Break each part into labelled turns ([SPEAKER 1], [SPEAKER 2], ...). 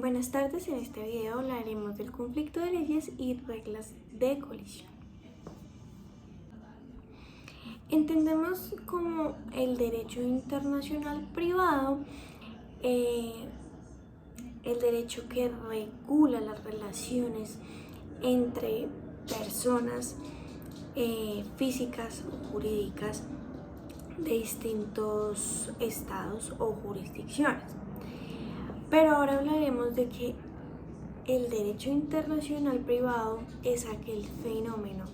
[SPEAKER 1] Buenas tardes, en este video hablaremos del conflicto de leyes y reglas de colisión. Entendemos como el derecho internacional privado, el derecho que regula las relaciones entre personas físicas o jurídicas de distintos estados o jurisdicciones. Pero ahora hablaremos de que el derecho internacional privado es aquel fenómeno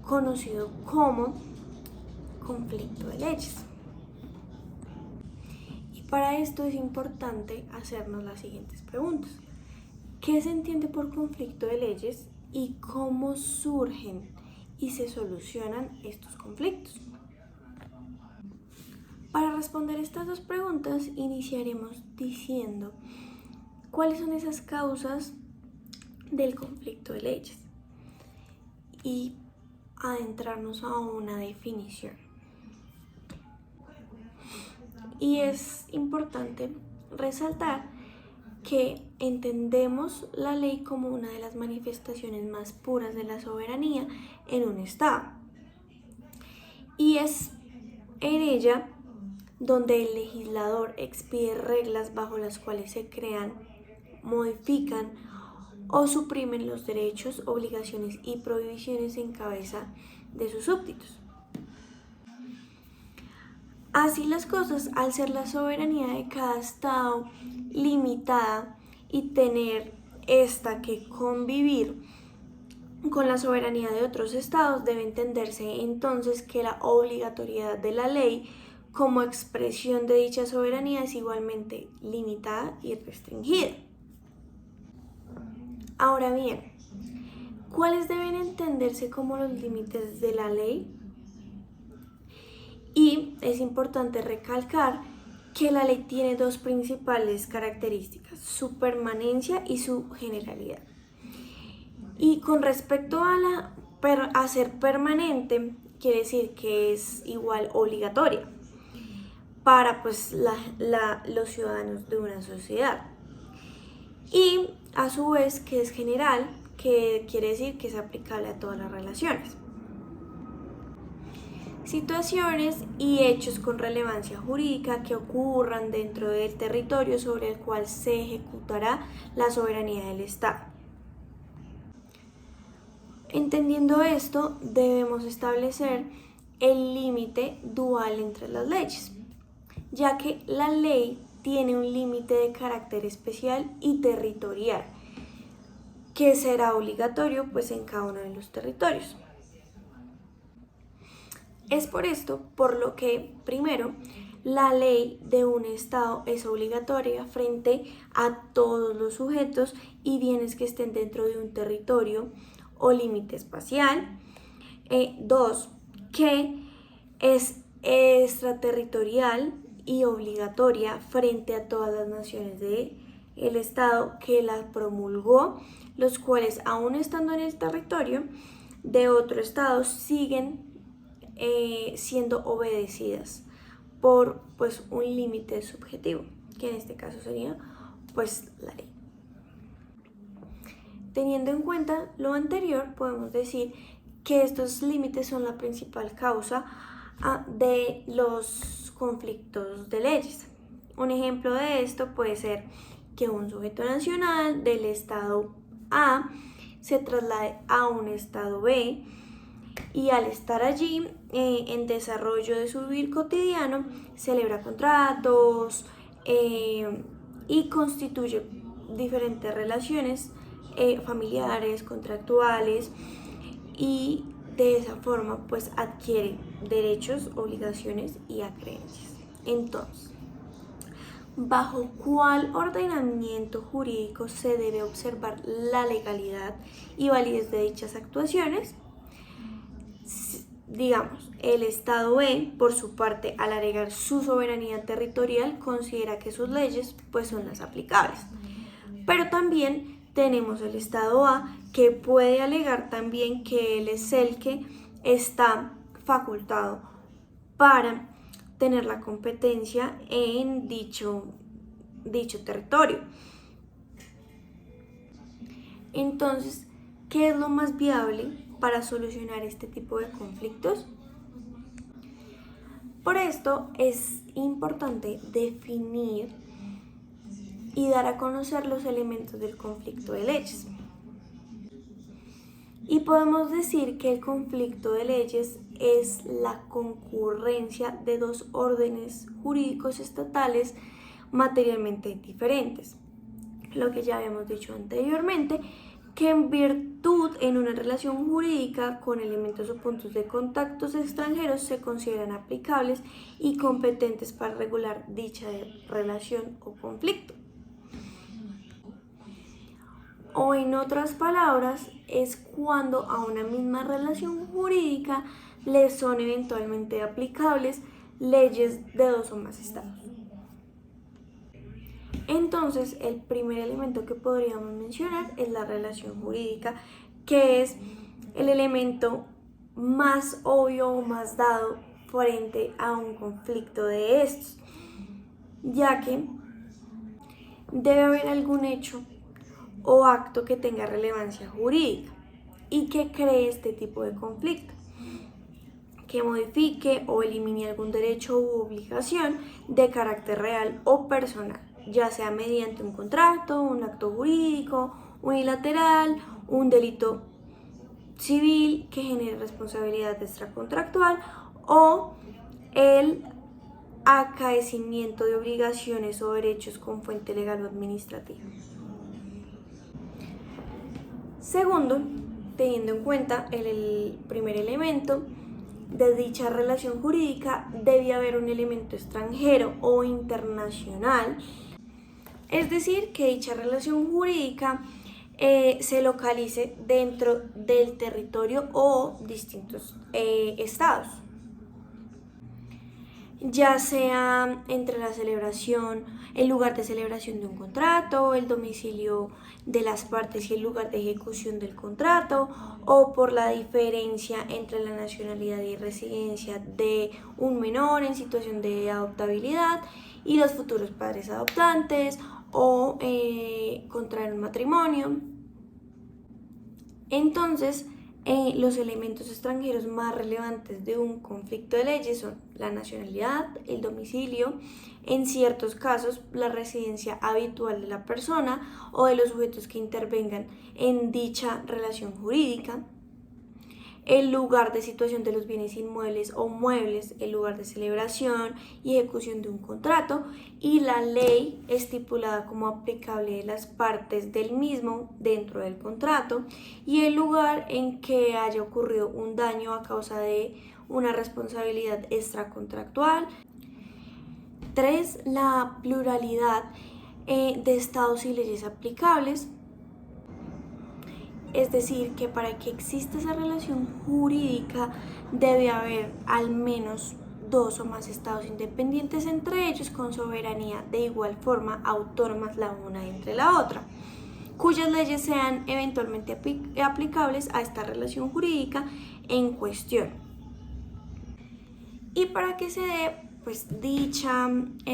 [SPEAKER 1] conocido como conflicto de leyes. Y para esto es importante hacernos las siguientes preguntas. ¿Qué se entiende por conflicto de leyes y cómo surgen y se solucionan estos conflictos? Para responder estas dos preguntas, iniciaremos diciendo cuáles son esas causas del conflicto de leyes y adentrarnos a una definición. Y es importante resaltar que entendemos la ley como una de las manifestaciones más puras de la soberanía en un estado. Y es en ella donde el legislador expide reglas bajo las cuales se crean, modifican o suprimen los derechos, obligaciones y prohibiciones en cabeza de sus súbditos. Así las cosas, al ser la soberanía de cada estado limitada y tener esta que convivir con la soberanía de otros estados, debe entenderse entonces que la obligatoriedad de la ley como expresión de dicha soberanía es igualmente limitada y restringida. Ahora bien, ¿cuáles deben entenderse como los límites de la ley? Y es importante recalcar que la ley tiene dos principales características, su permanencia y su generalidad. Y con respecto a ser permanente, quiere decir que es igual obligatoria para los ciudadanos de una sociedad. Y a su vez que es general, que quiere decir que es aplicable a todas las relaciones. Situaciones y hechos con relevancia jurídica que ocurran dentro del territorio sobre el cual se ejecutará la soberanía del Estado. Entendiendo esto, debemos establecer el límite dual entre las leyes, ya que la ley tiene un límite de carácter especial y territorial, que será obligatorio en cada uno de los territorios. Es por esto por lo que, primero, la ley de un estado es obligatoria frente a todos los sujetos y bienes que estén dentro de un territorio o límite espacial. Dos, que es extraterritorial y obligatoria frente a todas las naciones del estado que la promulgó, los cuales aún estando en el territorio de otro estado siguen siendo obedecidas por un límite subjetivo, que en este caso sería la ley. Teniendo en cuenta lo anterior, podemos decir que estos límites son la principal causa de los conflictos de leyes. Un ejemplo de esto puede ser que un sujeto nacional del estado A se traslade a un estado B y al estar allí en desarrollo de su vivir cotidiano celebra contratos y constituye diferentes relaciones familiares, contractuales, y de esa forma adquiere derechos, obligaciones y acreencias. Entonces, ¿bajo cuál ordenamiento jurídico se debe observar la legalidad y validez de dichas actuaciones? Digamos, el Estado B, por su parte, al alegar su soberanía territorial, considera que sus leyes son las aplicables. Pero también tenemos el Estado A, que puede alegar también que él es el que está facultado para tener la competencia en dicho territorio. Entonces, ¿qué es lo más viable para solucionar este tipo de conflictos? Por esto es importante definir y dar a conocer los elementos del conflicto de leyes. Y podemos decir que el conflicto de leyes es la concurrencia de dos órdenes jurídicos estatales materialmente diferentes. Lo que ya habíamos dicho anteriormente, que en virtud en una relación jurídica con elementos o puntos de contactos extranjeros se consideran aplicables y competentes para regular dicha relación o conflicto. O en otras palabras, es cuando a una misma relación jurídica le son eventualmente aplicables leyes de dos o más estados. Entonces, el primer elemento que podríamos mencionar es la relación jurídica, que es el elemento más obvio o más dado frente a un conflicto de estos, ya que debe haber algún hecho o acto que tenga relevancia jurídica y que cree este tipo de conflicto, que modifique o elimine algún derecho u obligación de carácter real o personal, ya sea mediante un contrato, un acto jurídico, unilateral, un delito civil que genere responsabilidad extracontractual o el acaecimiento de obligaciones o derechos con fuente legal o administrativa. Segundo, teniendo en cuenta el primer elemento de dicha relación jurídica, debe haber un elemento extranjero o internacional, es decir, que dicha relación jurídica se localice dentro del territorio o distintos estados, ya sea entre la celebración, el lugar de celebración de un contrato, el domicilio de las partes y el lugar de ejecución del contrato, o por la diferencia entre la nacionalidad y residencia de un menor en situación de adoptabilidad y los futuros padres adoptantes, o contraer un matrimonio. Entonces, los elementos extranjeros más relevantes de un conflicto de leyes son la nacionalidad, el domicilio, en ciertos casos la residencia habitual de la persona o de los sujetos que intervengan en dicha relación jurídica, el lugar de situación de los bienes inmuebles o muebles, el lugar de celebración y ejecución de un contrato y la ley estipulada como aplicable de las partes del mismo dentro del contrato y el lugar en que haya ocurrido un daño a causa de una responsabilidad extracontractual. 3. La pluralidad de estados y leyes aplicables. Es decir, que para que exista esa relación jurídica debe haber al menos dos o más estados independientes entre ellos con soberanía de igual forma autónomas la una entre la otra, cuyas leyes sean eventualmente aplicables a esta relación jurídica en cuestión. Y para que se dé dicha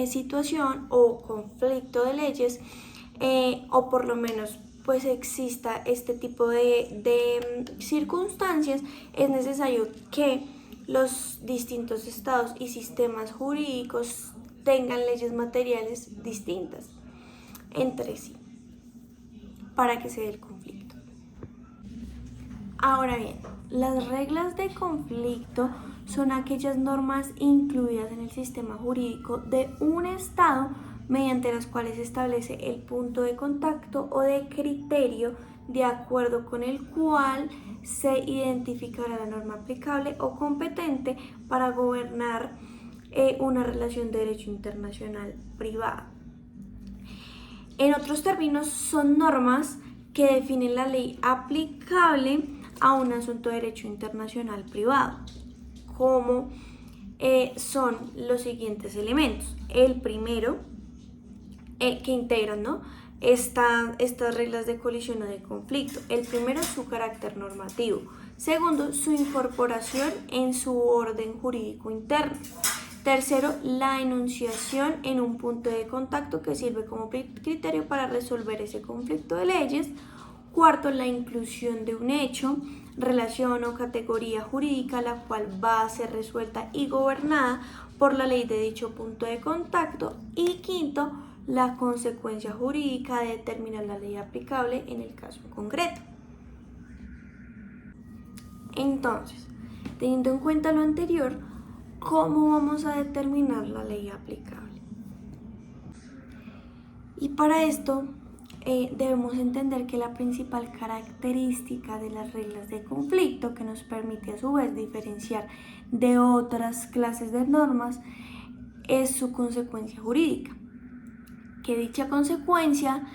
[SPEAKER 1] situación o conflicto de leyes, o por lo menos exista este tipo de circunstancias, es necesario que los distintos estados y sistemas jurídicos tengan leyes materiales distintas entre sí para que se dé el conflicto. Ahora bien, las reglas de conflicto son aquellas normas incluidas en el sistema jurídico de un estado mediante las cuales se establece el punto de contacto o de criterio de acuerdo con el cual se identificará la norma aplicable o competente para gobernar una relación de derecho internacional privado. En otros términos, son normas que definen la ley aplicable a un asunto de derecho internacional privado, como son los siguientes elementos. El primero, que integran estas reglas de colisión o de conflicto. El primero, su carácter normativo. Segundo, su incorporación en su orden jurídico interno. Tercero, la enunciación en un punto de contacto que sirve como criterio para resolver ese conflicto de leyes. Cuarto, la inclusión de un hecho, relación o categoría jurídica la cual va a ser resuelta y gobernada por la ley de dicho punto de contacto. Y quinto, la consecuencia jurídica de determinar la ley aplicable en el caso concreto. Entonces, teniendo en cuenta lo anterior, ¿cómo vamos a determinar la ley aplicable? Y para esto debemos entender que la principal característica de las reglas de conflicto, que nos permite a su vez diferenciar de otras clases de normas, es su consecuencia jurídica. Que dicha consecuencia,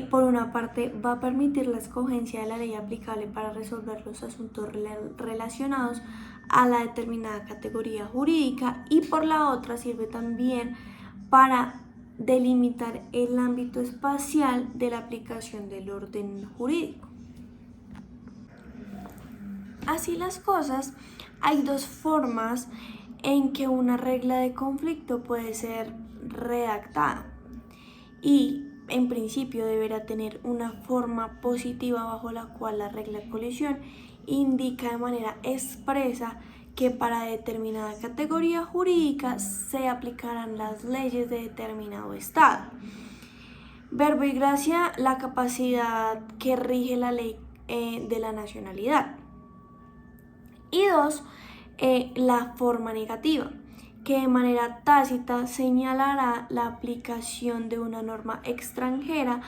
[SPEAKER 1] por una parte, va a permitir la escogencia de la ley aplicable para resolver los asuntos relacionados a la determinada categoría jurídica, y por la otra sirve también para delimitar el ámbito espacial de la aplicación del orden jurídico. Así las cosas, hay dos formas en que una regla de conflicto puede ser redactada, y en principio deberá tener una forma positiva bajo la cual la regla de colisión indica de manera expresa que para determinada categoría jurídica se aplicarán las leyes de determinado estado. Verbo y gracia, la capacidad que rige la ley de la nacionalidad. Y dos, la forma negativa, que de manera tácita señalará la aplicación de una norma extranjera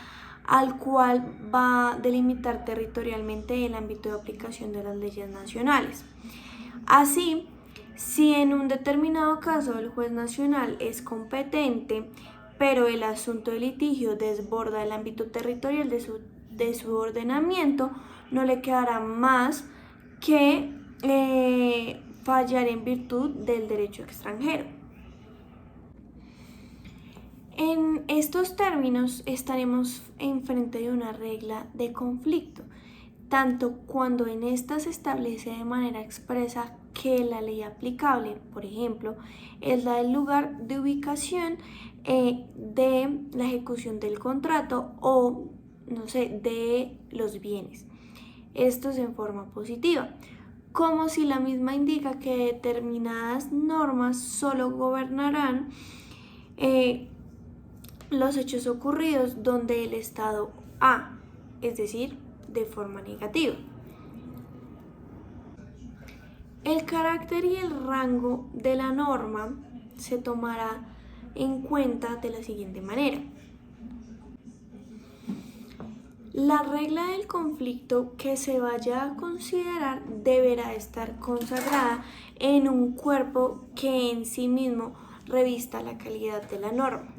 [SPEAKER 1] al cual va a delimitar territorialmente el ámbito de aplicación de las leyes nacionales. Así, si en un determinado caso el juez nacional es competente, pero el asunto de litigio desborda el ámbito territorial de su ordenamiento, no le quedará más que fallar en virtud del derecho extranjero. En estos términos estaremos enfrente de una regla de conflicto, tanto cuando en esta se establece de manera expresa que la ley aplicable, por ejemplo, es la del lugar de ubicación de la ejecución del contrato o, de los bienes. Esto es en forma positiva, como si la misma indica que determinadas normas solo gobernarán los hechos ocurridos donde el estado A, es decir, de forma negativa. El carácter y el rango de la norma se tomará en cuenta de la siguiente manera. La regla del conflicto que se vaya a considerar deberá estar consagrada en un cuerpo que en sí mismo revista la calidad de la norma.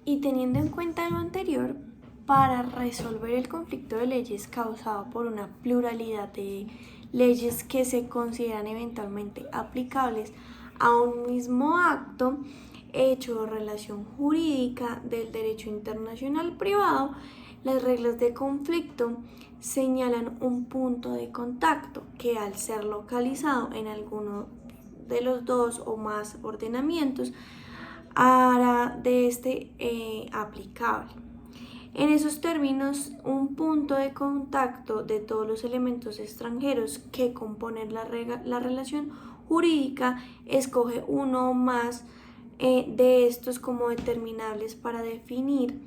[SPEAKER 1] Y teniendo en cuenta lo anterior, para resolver el conflicto de leyes causado por una pluralidad de leyes que se consideran eventualmente aplicables a un mismo acto, hecho o relación jurídica del derecho internacional privado, las reglas de conflicto señalan un punto de contacto que, al ser localizado en alguno de los dos o más ordenamientos, hará de este aplicable. En esos términos, un punto de contacto de todos los elementos extranjeros que componen la relación jurídica escoge uno o más de estos como determinables para definir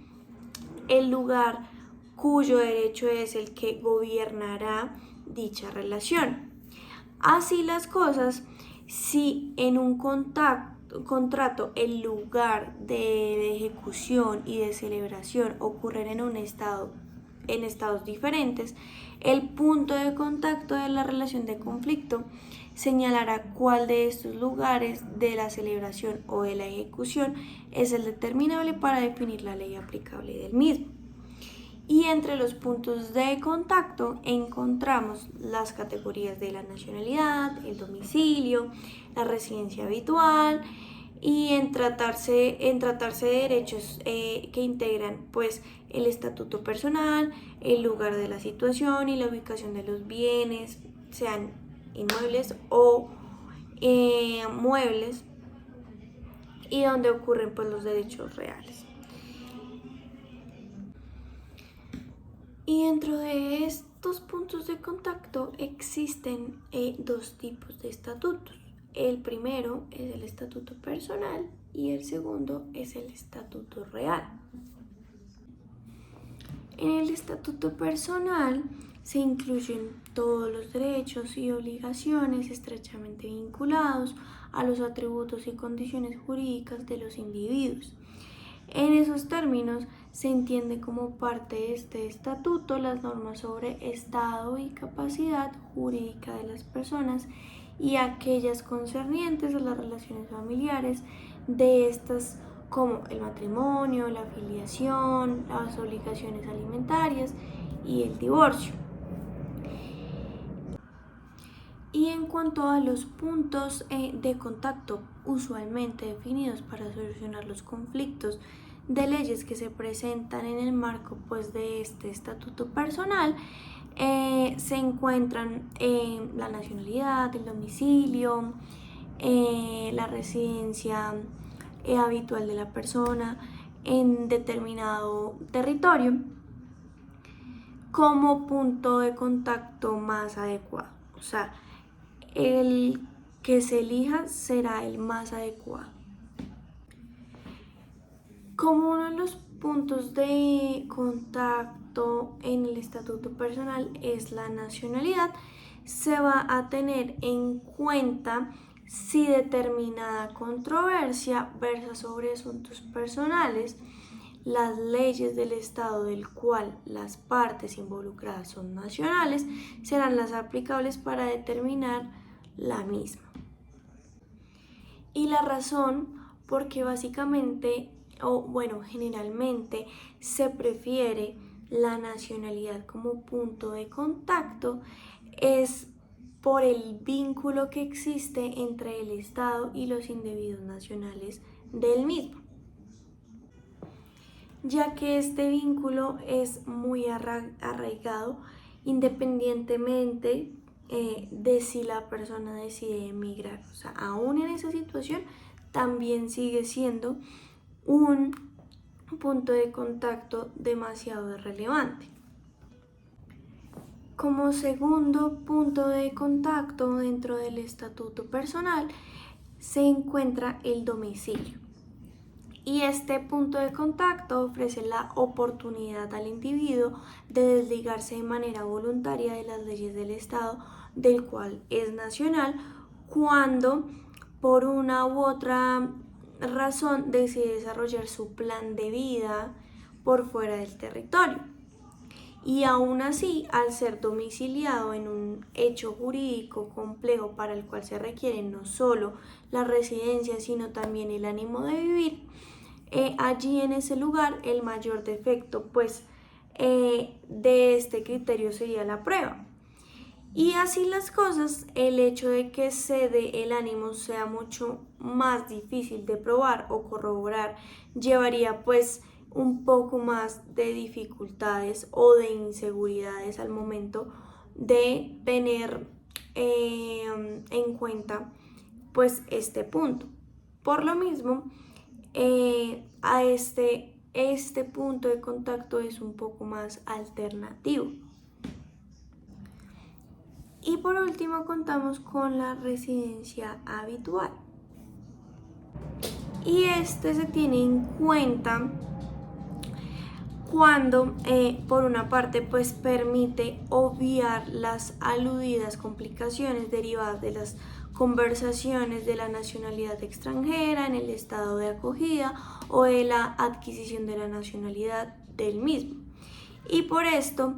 [SPEAKER 1] el lugar cuyo derecho es el que gobernará dicha relación. Así las cosas, si en un contrato el lugar de ejecución y de celebración ocurren en estados diferentes, el punto de contacto de la relación de conflicto señalará cuál de estos lugares de la celebración o de la ejecución es el determinable para definir la ley aplicable del mismo. Y entre los puntos de contacto encontramos las categorías de la nacionalidad, el domicilio, la residencia habitual, y en tratarse de derechos que integran pues el estatuto personal, el lugar de la situación y la ubicación de los bienes, sean inmuebles o muebles, y donde ocurren pues los derechos reales. Y dentro de estos puntos de contacto existen dos tipos de estatutos. El primero es el estatuto personal y el segundo es el estatuto real. En el estatuto personal se incluyen todos los derechos y obligaciones estrechamente vinculados a los atributos y condiciones jurídicas de los individuos. En esos términos se entiende como parte de este estatuto las normas sobre estado y capacidad jurídica de las personas y aquellas concernientes a las relaciones familiares de estas, como el matrimonio, la filiación, las obligaciones alimentarias y el divorcio. Y en cuanto a los puntos de contacto usualmente definidos para solucionar los conflictos de leyes que se presentan en el marco pues, de este estatuto personal, se encuentran la nacionalidad, el domicilio, la residencia habitual de la persona en determinado territorio como punto de contacto más adecuado. O sea, el que se elija será el más adecuado. Como uno de los puntos de contacto en el estatuto personal es la nacionalidad, se va a tener en cuenta si determinada controversia versa sobre asuntos personales, las leyes del estado del cual las partes involucradas son nacionales serán las aplicables para determinar la misma. Y la razón porque básicamente, generalmente se prefiere la nacionalidad como punto de contacto es por el vínculo que existe entre el Estado y los individuos nacionales del mismo, ya que este vínculo es muy arraigado independientemente de si la persona decide emigrar. O sea, aún en esa situación también sigue siendo un punto de contacto demasiado relevante. Como segundo punto de contacto dentro del estatuto personal se encuentra el domicilio. Y este punto de contacto ofrece la oportunidad al individuo de desligarse de manera voluntaria de las leyes del Estado del cual es nacional cuando por una u otra razón decide desarrollar su plan de vida por fuera del territorio. Y aún así, al ser domiciliado en un hecho jurídico complejo para el cual se requiere no solo la residencia, sino también el ánimo de vivir, allí en ese lugar el mayor defecto pues de este criterio sería la prueba. Y así las cosas, el hecho de que cede el ánimo sea mucho más difícil de probar o corroborar llevaría pues un poco más de dificultades o de inseguridades al momento de tener en cuenta pues este punto. Por lo mismo, este punto de contacto es un poco más alternativo. Y por último contamos con la residencia habitual. Y este se tiene en cuenta cuando por una parte pues permite obviar las aludidas complicaciones derivadas de las conversaciones de la nacionalidad extranjera en el estado de acogida o de la adquisición de la nacionalidad del mismo. Y por esto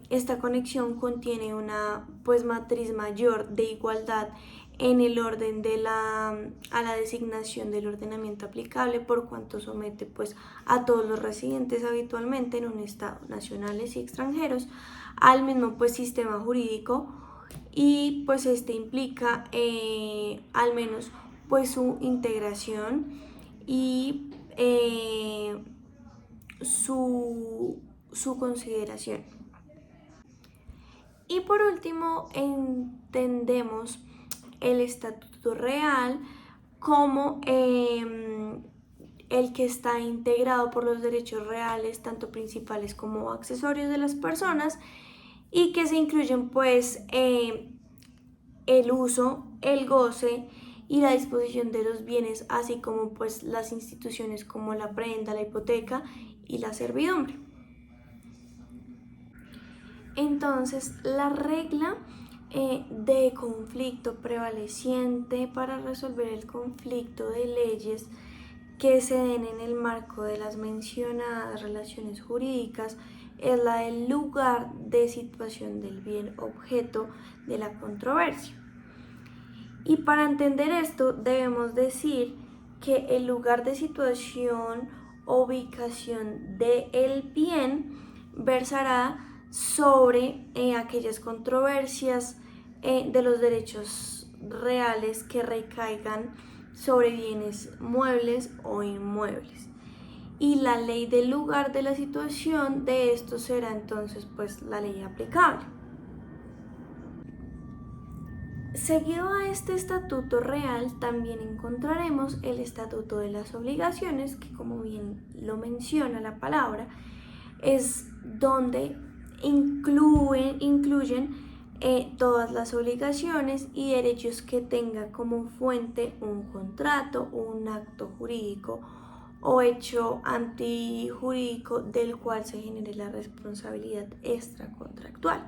[SPEAKER 1] esta conexión contiene una pues matriz mayor de igualdad en el orden a la designación del ordenamiento aplicable por cuanto somete pues a todos los residentes habitualmente en un estado, nacionales y extranjeros, al mismo pues sistema jurídico y pues este implica al menos pues su integración y su consideración. Y por último entendemos el estatuto real como el que está integrado por los derechos reales, tanto principales como accesorios de las personas, y que se incluyen pues el uso, el goce y la disposición de los bienes, así como pues las instituciones como la prenda, la hipoteca y la servidumbre. Entonces, la regla de conflicto prevaleciente para resolver el conflicto de leyes que se den en el marco de las mencionadas relaciones jurídicas es la del lugar de situación del bien objeto de la controversia. Y para entender esto debemos decir que el lugar de situación o ubicación del bien versará sobre aquellas controversias de los derechos reales que recaigan sobre bienes muebles o inmuebles. Y la ley del lugar de la situación de esto será entonces pues la ley aplicable. Seguido a este estatuto real también encontraremos el estatuto de las obligaciones, que como bien lo menciona la palabra, es donde incluyen todas las obligaciones y derechos que tenga como fuente un contrato, un acto jurídico o hecho antijurídico del cual se genere la responsabilidad extracontractual.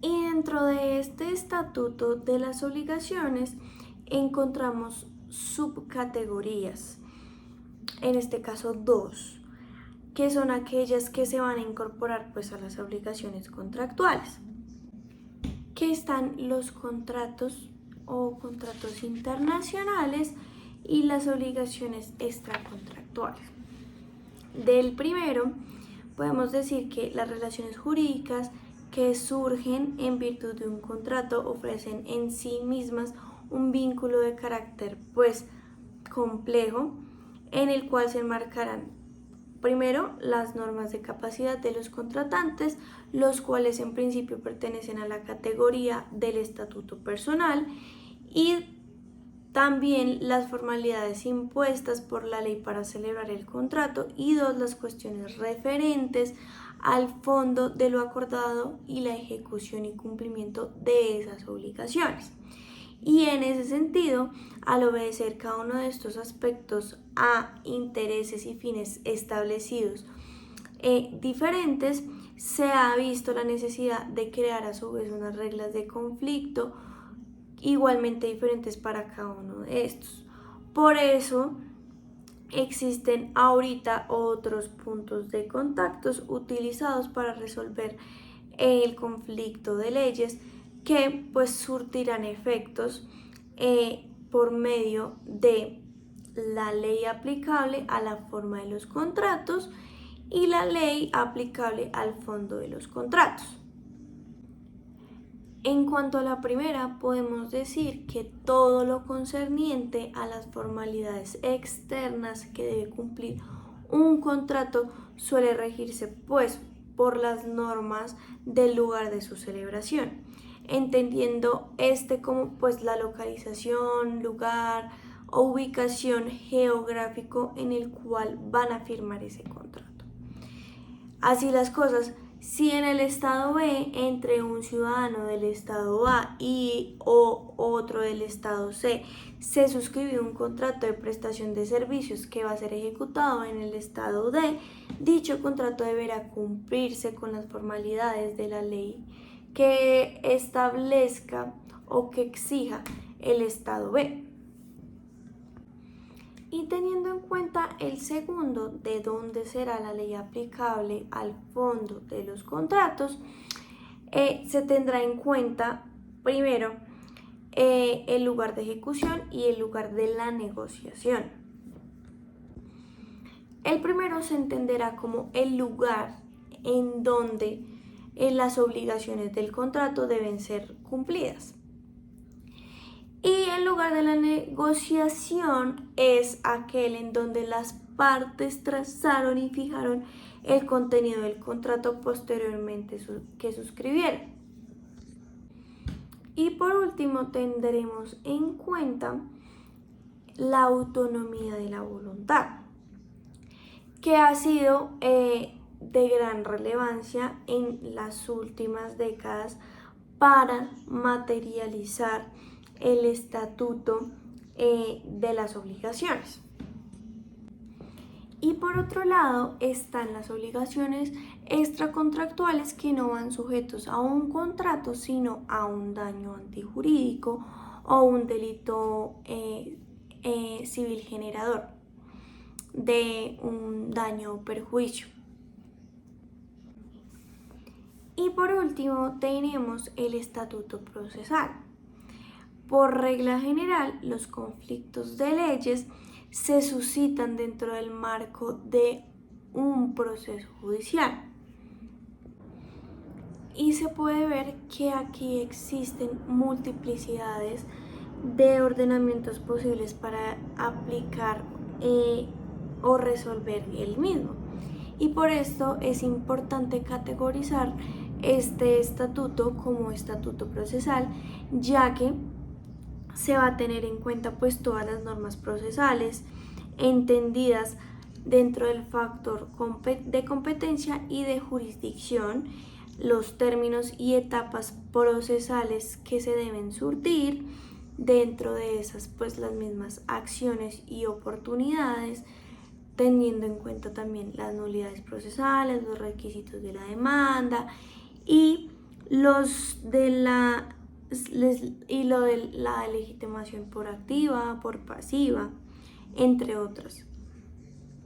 [SPEAKER 1] Y dentro de este estatuto de las obligaciones encontramos subcategorías, en este caso dos, que son aquellas que se van a incorporar pues a las obligaciones contractuales, que están los contratos o contratos internacionales y las obligaciones extracontractuales. Del primero podemos decir que las relaciones jurídicas que surgen en virtud de un contrato ofrecen en sí mismas un vínculo de carácter pues complejo, en el cual se enmarcarán primero las normas de capacidad de los contratantes, los cuales en principio pertenecen a la categoría del estatuto personal, y también las formalidades impuestas por la ley para celebrar el contrato, y dos, las cuestiones referentes al fondo de lo acordado y la ejecución y cumplimiento de esas obligaciones. Y en ese sentido, al obedecer cada uno de estos aspectos a intereses y fines establecidos diferentes, se ha visto la necesidad de crear a su vez unas reglas de conflicto igualmente diferentes para cada uno de estos. Por eso existen ahorita otros puntos de contactos utilizados para resolver el conflicto de leyes que pues surtirán efectos por medio de la ley aplicable a la forma de los contratos y la ley aplicable al fondo de los contratos. En cuanto a la primera, podemos decir que todo lo concerniente a las formalidades externas que debe cumplir un contrato suele regirse pues por las normas del lugar de su celebración, entendiendo este como pues la localización, lugar o ubicación geográfico en el cual van a firmar ese contrato. Así las cosas, si en el estado B, entre un ciudadano del estado A y o otro del estado C, se suscribió un contrato de prestación de servicios que va a ser ejecutado en el estado D, dicho contrato deberá cumplirse con las formalidades de la ley que establezca o que exija el estado B. Y teniendo en cuenta el segundo, de dónde será la ley aplicable al fondo de los contratos, se tendrá en cuenta primero el lugar de ejecución y el lugar de la negociación. El primero se entenderá como el lugar en donde las obligaciones del contrato deben ser cumplidas. Y el lugar de la negociación es aquel en donde las partes trazaron y fijaron el contenido del contrato posteriormente que suscribieron. Y por último tendremos en cuenta la autonomía de la voluntad, que ha sido de gran relevancia en las últimas décadas para materializar el estatuto de las obligaciones. Y por otro lado están las obligaciones extracontractuales, que no van sujetos a un contrato, sino a un daño antijurídico o un delito civil generador de un daño o perjuicio. Y por último tenemos el estatuto procesal. Por regla general, los conflictos de leyes se suscitan dentro del marco de un proceso judicial. Y se puede ver que aquí existen multiplicidades de ordenamientos posibles para aplicar o resolver el mismo. Y por esto es importante categorizar este estatuto como estatuto procesal, ya que se va a tener en cuenta pues todas las normas procesales entendidas dentro del factor de competencia y de jurisdicción, los términos y etapas procesales que se deben surtir, dentro de esas pues las mismas acciones y oportunidades, teniendo en cuenta también las nulidades procesales, los requisitos de la demanda y los de la lo de la legitimación por activa, por pasiva, entre otras.